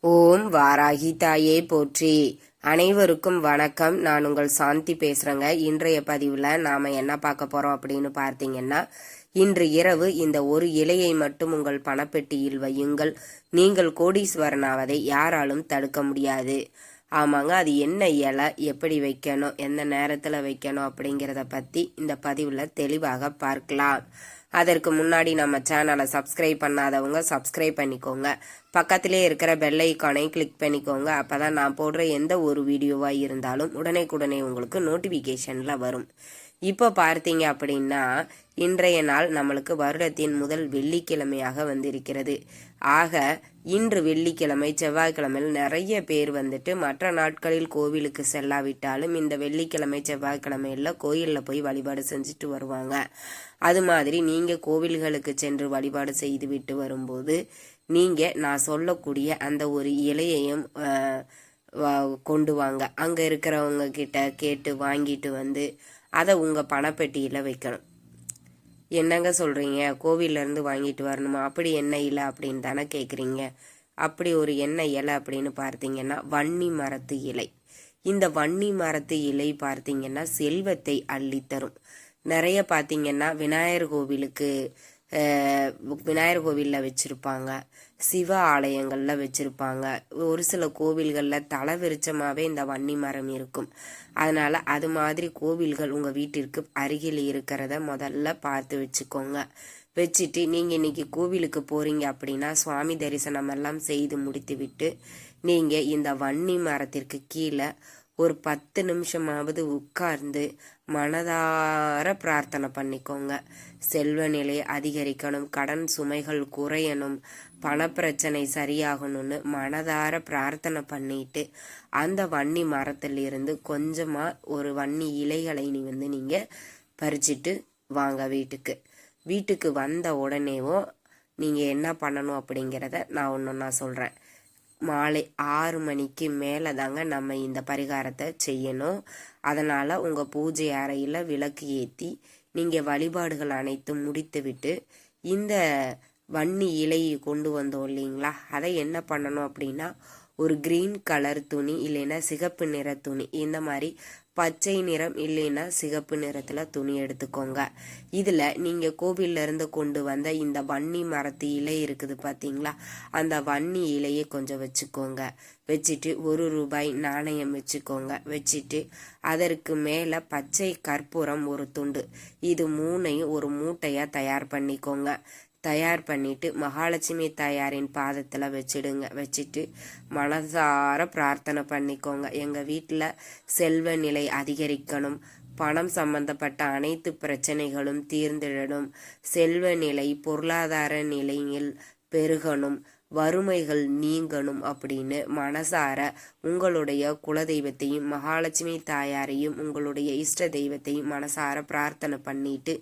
ஓம் வாராகி தாயே போற்றி. அனைவருக்கும் வணக்கம். நான் உங்கள் சாந்தி பேசுறேங்க. இன்றைய பதிவுல நாம என்ன பார்க்க போறோம் அப்படின்னு பார்த்தீங்கன்னா, இன்று இரவு இந்த ஒரு இலையை மட்டும் உங்கள் பணப்பெட்டியில் வையுங்கள். நீங்கள் கோடீஸ்வரனாவதை யாராலும் தடுக்க முடியாது. ஆமாங்க, அது என்ன இலை, எப்படி வைக்கணும், எந்த நேரத்துல வைக்கணும் அப்படிங்கிறத பத்தி இந்த பதிவுல தெளிவாக பார்க்கலாம். அதற்கு முன்னாடி நம்ம சேனலை சப்ஸ்கிரைப் பண்ணாதவங்க சப்ஸ்கிரைப் பண்ணிக்கோங்க. பக்கத்திலே இருக்கிற பெல் ஐக்கானை கிளிக் பண்ணிக்கோங்க. அப்பதான் நான் போடுற எந்த ஒரு வீடியோவாக இருந்தாலும் உடனே உங்களுக்கு நோட்டிஃபிகேஷனில் வரும். இப்போ பார்த்தீங்க அப்படின்னா, இன்றைய நாள் நம்மளுக்கு வருடத்தின் முதல் வெள்ளிக்கிழமையாக வந்திருக்கிறது. ஆக இன்று வெள்ளிக்கிழமை, செவ்வாய்க்கிழமையில் நிறைய பேர் வந்துட்டு மற்ற நாட்களில் கோவிலுக்கு செல்லாவிட்டாலும் இந்த வெள்ளிக்கிழமை செவ்வாய்க்கிழமையில் கோயிலில் போய் வழிபாடு செஞ்சுட்டு வருவாங்க. அது மாதிரி நீங்கள் கோவில்களுக்கு சென்று வழிபாடு செய்து விட்டு வரும்போது நீங்கள் நான் சொல்லக்கூடிய அந்த ஒரு இலையையும் கொண்டு வாங்க. அங்கே இருக்கிறவங்க கிட்ட கேட்டு வாங்கிட்டு வந்து அதை உங்கள் பணப்பெட்டியில் வைக்கணும். என்னங்க சொல்கிறீங்க, கோவிலேருந்து வாங்கிட்டு வரணுமா, அப்படி என்ன இலை அப்படின்னு தானே கேட்குறீங்க. அப்படி ஒரு என்ன இலை அப்படின்னு பார்த்தீங்கன்னா வன்னி மரத்து இலை. இந்த வன்னி மரத்து இலை பார்த்தீங்கன்னா செல்வத்தை அள்ளித்தரும். நிறைய பார்த்தீங்கன்னா விநாயகர் கோவிலில் வச்சுருப்பாங்க, சிவ ஆலயங்களில் வச்சுருப்பாங்க. ஒரு சில கோவில்களில் தலை விருச்சமாகவே இந்த வன்னி மரம் இருக்கும். அதனால் அது மாதிரி கோவில்கள் உங்கள் வீட்டிற்கு அருகில் இருக்கிறத முதல்ல பார்த்து வச்சுக்கோங்க. வச்சுட்டு நீங்கள் இன்னைக்கு கோவிலுக்கு போகிறீங்க அப்படின்னா சுவாமி தரிசனம் எல்லாம் செய்து முடித்து விட்டு நீங்கள் இந்த வன்னி மரத்திற்கு கீழே ஒரு 10 நிமிஷமாவது உட்கார்ந்து மனதார பிரார்த்தனை பண்ணிக்கோங்க. செல்வ நிலை அதிகரிக்கணும், கடன் சுமைகள் குறையணும், பணப்பிரச்சனை சரியாகணும்னு மனதார பிரார்த்தனை பண்ணிட்டு அந்த வன்னி மரத்திலிருந்து கொஞ்சமாக ஒரு வன்னி இலைகளை நீங்கள் பறிச்சுட்டு வாங்க வீட்டுக்கு வந்த உடனேவோ நீங்கள் என்ன பண்ணணும் அப்படிங்கிறத நான் சொல்கிறேன். மாலை 6 மணிக்கு மேலே தாங்க நம்ம இந்த பரிகாரத்தை செய்யணும். அதனால் உங்கள் பூஜை அறையில் விளக்கு ஏற்றி நீங்கள் வழிபாடுகள் அனைத்தும் முடித்து விட்டு இந்த வன்னி இலையை கொண்டு வந்தோம் இல்லைங்களா, அதை என்ன பண்ணணும் அப்படின்னா ஒரு கிரீன் கலர் துணி இல்லைன்னா சிகப்பு நிற துணி, இந்த மாதிரி பச்சை நிறம் இல்லைன்னா சிகப்பு நிறத்தில் துணி எடுத்துக்கோங்க. இதில் நீங்கள் கோவிலிருந்து கொண்டு வந்த இந்த வன்னி மரத்து இலை இருக்குது பார்த்தீங்களா, அந்த வன்னி இலையை கொஞ்சம் வச்சுக்கோங்க. வச்சுட்டு ₹1 நாணயம் வச்சுக்கோங்க. வச்சுட்டு அதற்கு மேலே பச்சை கற்பூரம் ஒரு துண்டு, இது 3ஐயும் ஒரு மூட்டையாக தயார் பண்ணிக்கோங்க. தயார் பண்ணிட்டு மகாலட்சுமி தாயாரின் பாதத்தில் வச்சிடுங்க. வச்சுட்டு மனசார பிரார்த்தனை பண்ணிக்கோங்க. எங்கள் வீட்டில் செல்வ நிலை அதிகரிக்கணும், பணம் சம்பந்தப்பட்ட அனைத்து பிரச்சனைகளும் தீர்ந்திடணும், செல்வ நிலை பொருளாதார நிலையில் பெருகணும், வறுமைகள் நீங்கணும் அப்படின்னு மனசார உங்களுடைய குலதெய்வத்தையும் மகாலட்சுமி தாயாரையும் உங்களுடைய இஷ்ட தெய்வத்தையும் மனசார பிரார்த்தனை பண்ணிட்டு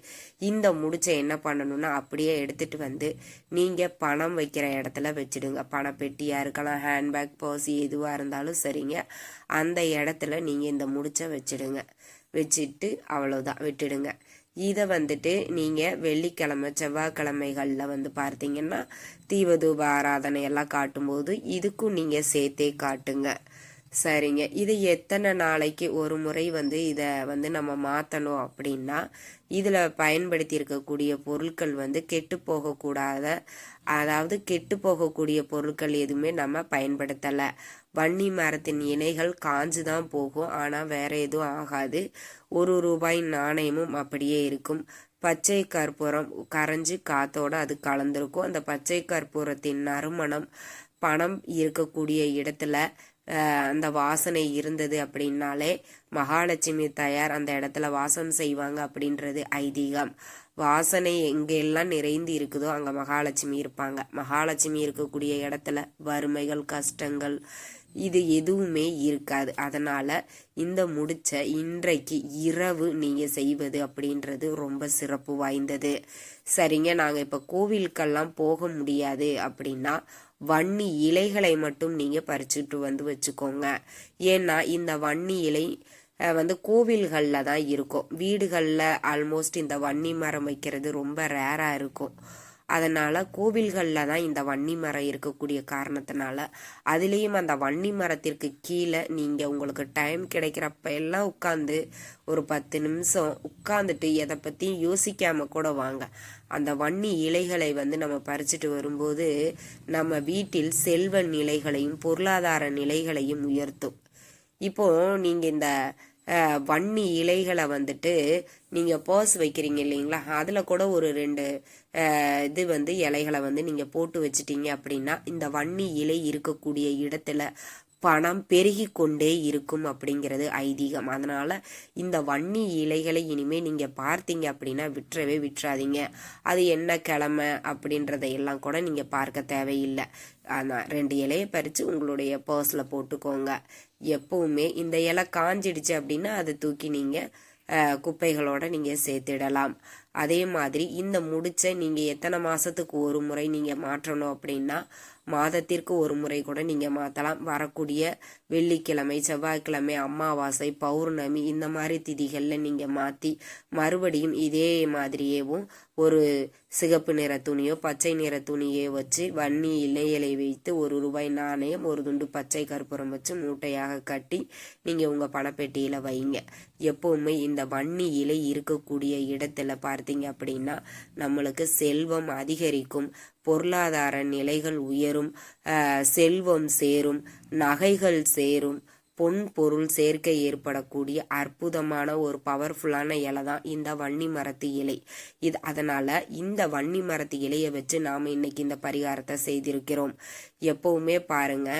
இந்த முடிச்சை என்ன பண்ணணும்னா அப்படியே எடுத்துட்டு வந்து நீங்கள் பணம் வைக்கிற இடத்துல வச்சிடுங்க. பணப்பெட்டியாக இருக்கலாம், ஹேண்ட்பேக், பர்ஸ் எதுவாக இருந்தாலும் சரிங்க. அந்த இடத்துல நீங்கள் இந்த முடிச்சை வச்சிடுங்க. வச்சுட்டு அவ்வளோதான் விட்டுடுங்க. இதை வந்துட்டு நீங்கள் வெள்ளிக்கிழமை செவ்வாய்க்கிழமைகளில் பார்த்தீங்கன்னா தீபதூப ஆராதனை எல்லாம் காட்டும்போது இதுக்கும் நீங்கள் சேர்த்தே காட்டுங்க. சரிங்க. இது எத்தனை நாளைக்கு ஒரு முறை இதை நம்ம மாற்றணும் அப்படின்னா, இதில் பயன்படுத்தி இருக்கக்கூடிய பொருட்கள் கெட்டு போகக்கூடாத, அதாவது கெட்டு போகக்கூடிய பொருட்கள் எதுவுமே நம்ம பயன்படுத்தலை. வன்னி மரத்தின் இலைகள் காஞ்சு தான் போகும், ஆனால் வேற எதுவும் ஆகாது. ₹1 நாணயமும் அப்படியே இருக்கும். பச்சை கற்பூரம் கரைஞ்சி காத்தோட அது கலந்துருக்கும். அந்த பச்சை கற்பூரத்தின் நறுமணம் பணம் இருக்கக்கூடிய இடத்துல அந்த வாசனை இருந்தது அப்படின்னாலே மகாலட்சுமி தாயார் அந்த இடத்துல வாசம் செய்வாங்க அப்படின்றது ஐதீகம். வாசனை எங்கெல்லாம் நிறைந்து இருக்குதோ அங்கே மகாலட்சுமி இருப்பாங்க. மகாலட்சுமி இருக்கக்கூடிய இடத்துல வறுமைகள், கஷ்டங்கள் இது எதுவுமே இருக்காது. அதனால இந்த முடிச்ச இன்றைக்கு இரவு நீங்க செய்வது அப்படின்றது ரொம்ப சிறப்பு வாய்ந்தது. சரிங்க, நாங்க இப்ப கோவிலுக்கெல்லாம் போக முடியாது அப்படின்னா வன்னி இலைகளை மட்டும் நீங்க பறிச்சுட்டு வச்சுக்கோங்க. ஏன்னா இந்த வன்னி இலை கோவில்களில் தான் இருக்கும். வீடுகளில் ஆல்மோஸ்ட் இந்த வன்னி மரம் வைக்கிறது ரொம்ப ரேராக இருக்கும். அதனால கோவில்களில் தான் இந்த வன்னி மரம் இருக்கக்கூடிய காரணத்தினால அதுலேயும் அந்த வன்னி மரத்திற்கு கீழே நீங்கள் உங்களுக்கு டைம் கிடைக்கிறப்ப எல்லாம் உட்காந்து ஒரு 10 நிமிஷம் உட்காந்துட்டு எதை பற்றியும் யோசிக்காம கூட வாங்க. அந்த வன்னி இலைகளை நம்ம பறிச்சுட்டு வரும்போது நம்ம வீட்டில் செல்வ நிலைகளையும் பொருளாதார நிலைகளையும் உயர்த்தும். இப்போ நீங்கள் இந்த வன்னி இலைகளை நீங்கள் பர்ஸ் வைக்கிறீங்க இல்லைங்களா, அதில் கூட ஒரு 2 இலைகளை நீங்கள் போட்டு வச்சிட்டீங்க அப்படின்னா இந்த வன்னி இலை இருக்கக்கூடிய இடத்துல பணம் பெருகி கொண்டே இருக்கும் அப்படிங்கிறது ஐதீகம். அதனால இந்த வன்னி இலைகளை இனிமே நீங்க பார்த்தீங்க அப்படின்னா விட்டுறவே விட்டுறாதீங்க. அது என்ன கிழமை அப்படின்றதையெல்லாம் கூட நீங்க பார்க்க தேவையில்லை. ஆனால் 2 இலையை பறித்து உங்களுடைய பர்ஸில் போட்டுக்கோங்க. எப்பவுமே இந்த இலை காஞ்சிடுச்சு அப்படின்னா அதை தூக்கி நீங்கள் குப்பைகளோட நீங்கள் சேர்த்திடலாம். அதே மாதிரி இந்த முடிச்சை நீங்கள் எத்தனை மாதத்துக்கு ஒரு முறை நீங்கள் மாற்றணும் அப்படின்னா மாதத்திற்கு ஒரு முறை கூட நீங்கள் மாற்றலாம். வரக்கூடிய வெள்ளிக்கிழமை, செவ்வாய்க்கிழமை, அமாவாசை, பௌர்ணமி இந்த மாதிரி திதிகளில் நீங்கள் மாற்றி மறுபடியும் இதே மாதிரியேவும் ஒரு சிகப்பு நிற துணியோ பச்சை நிற துணியோ வச்சு வன்னி இலைகளை வைத்து ₹1 நாணயம், ஒரு துண்டு பச்சை கற்பூரம் வச்சு மூட்டையாக கட்டி நீங்கள் உங்கள் பணப்பெட்டியில் வைங்க. எப்பவுமே இந்த வன்னி இலை இருக்கக்கூடிய இடத்துல பார்த்தீங்க அப்படின்னா நம்மளுக்கு செல்வம் அதிகரிக்கும், பொருளாதார நிலைகள் உயரும், செல்வம் சேரும், நகைகள் சேரும், பொன் பொருள் சேர்க்கை ஏற்படக்கூடிய அற்புதமான ஒரு பவர்ஃபுல்லான இலை தான் இந்த வன்னி மரத்து இலை. அதனால இந்த வன்னி மரத்து இலையை வச்சு நாம் இன்னைக்கு இந்த பரிகாரத்தை செய்திருக்கிறோம். எப்பவுமே பாருங்க,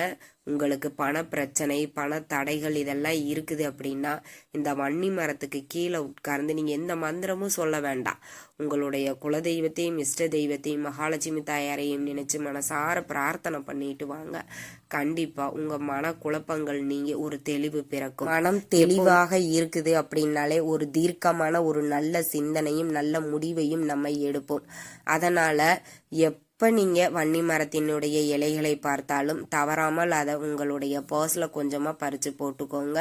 உங்களுக்கு பண பிரச்சனை, பண தடைகள் இதெல்லாம் இருக்குது அப்படின்னா இந்த வன்னி மரத்துக்கு கீழே உட்கார்ந்து நீங்கள் எந்த மந்திரமும் சொல்ல வேண்டாம். உங்களுடைய குலதெய்வத்தையும் இஷ்ட தெய்வத்தையும் மகாலட்சுமி தாயாரையும் நினைச்சு மனசார பிரார்த்தனை பண்ணிட்டு வாங்க. கண்டிப்பா உங்க மன குழப்பங்கள் நீங்க ஒரு தெளிவு பிறக்கும். மனம் தெளிவாக இருக்குது அப்படின்னாலே ஒரு தீர்க்கமான ஒரு நல்ல சிந்தனையும் நல்ல முடிவையும் நம்ம எடுப்போம். அதனால எப்போ நீங்கள் வன்னி மரத்தினுடைய இலைகளை பார்த்தாலும் தவறாமல் அதை உங்களுடைய பர்ஸில் கொஞ்சமாக பறித்து போட்டுக்கோங்க.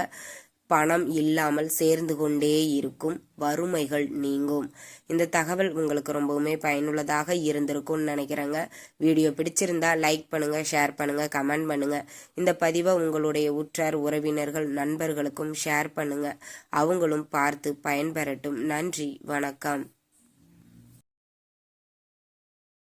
பணம் இல்லாமல் சேர்ந்து கொண்டே இருக்கும், வறுமைகள் நீங்கும். இந்த தகவல் உங்களுக்கு ரொம்பவுமே பயனுள்ளதாக இருந்திருக்கும்னு நினைக்கிறேங்க. வீடியோ பிடிச்சிருந்தா லைக் பண்ணுங்க, ஷேர் பண்ணுங்க, கமெண்ட் பண்ணுங்க. இந்த பதிவை உங்களுடைய உற்றார் உறவினர்கள் நண்பர்களுக்கும் ஷேர் பண்ணுங்க. அவங்களும் பார்த்து பயன்பெறட்டும். நன்றி, வணக்கம்.